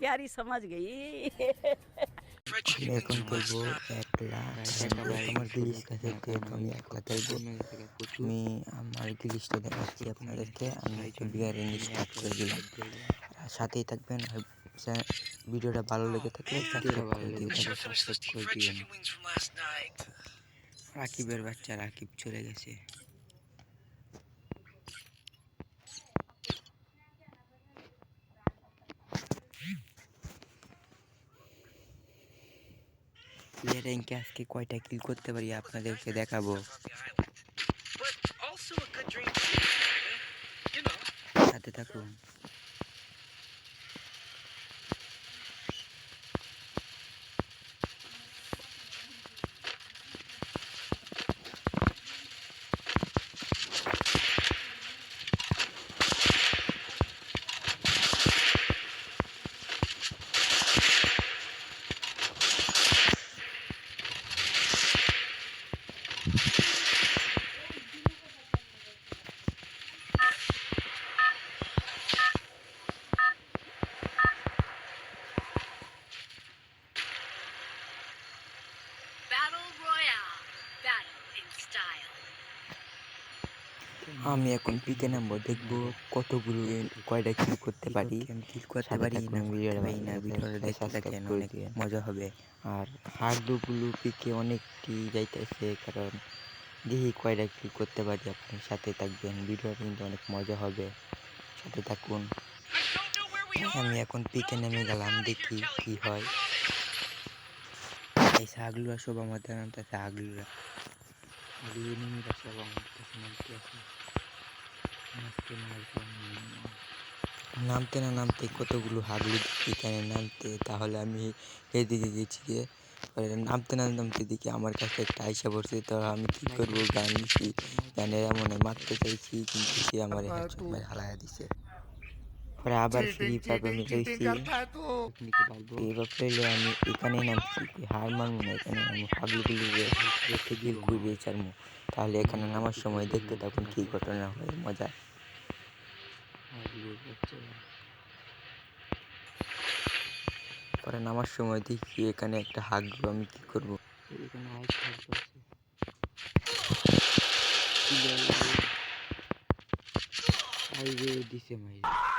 प्यारी समझ गई। আমি এখন খেলবো একলা। আমার গিলিশটা থেকে আমি একলা খেলবো। আমি আমার গিলিশটা দেখাচ্ছি আপনাদেরকে। আমি একটা বিয়ারিং স্টার্ট করে দিলাম। আর সাথেই থাকবেন। আর ভিডিওটা ভালো লেগে থাকলে সাবস্ক্রাইব করে দিবেন। রাকিবের বাচ্চা রাকিব চলে গেছে। র্যাঙ্কে আজকে কয়টা কিল করতে পারি আপনাদেরকে দেখাবো। সাথে থাকুন। আমি এখন পিকে নামবো, দেখবো কতগুলো কয়টা কিল করতে পারি। কিল করতে পারি না ভিডিওটা পাই না, ভিডিওটা দেখতে থাকেন, অনেক মজা হবে। আর হার্ডগুলো পিকে অনেকটি যাইতেছে, কারণ দেখি কয়টা কিল করতে পারি। আপনার সাথে থাকবেন, ভিডিওটা কিন্তু অনেক মজা হবে, সাথে থাকুন। আমি এখন পিকে নেমে গেলাম, দেখি কি হয়। এই ছাগলুরা সব আমাদের নামতেছে, আগলুরা নেমে সব আমার কাছে নামতে না নামতে কতগুলো হাগলু এখানে নামতে, তাহলে আমি এদিকে গেছি গিয়ে নামতে না নামতে দিকে আমার কাছে একটা আইসা পড়ছে। তো আমি কি করবো, গান নিছি, গানের এমন মারতে চাইছি কিন্তু সে আমার হালায়া দিছে। পরে আবার ফ্রি পাবে আমি রয়েছি, এবার পেলে আমি এখানেই নামছি, হার মানবো না, এখানে আমি হাগলুগুলি রেখে গিল কুড়িয়ে চারমু। তাহলে এখানে নামার সময় দেখতে থাকুন কি ঘটনা হয়, মজা। পরে নামার সময় দেখি এখানে একটা হাগলু, আমি কি করব, এখানে দিছে মাইরে।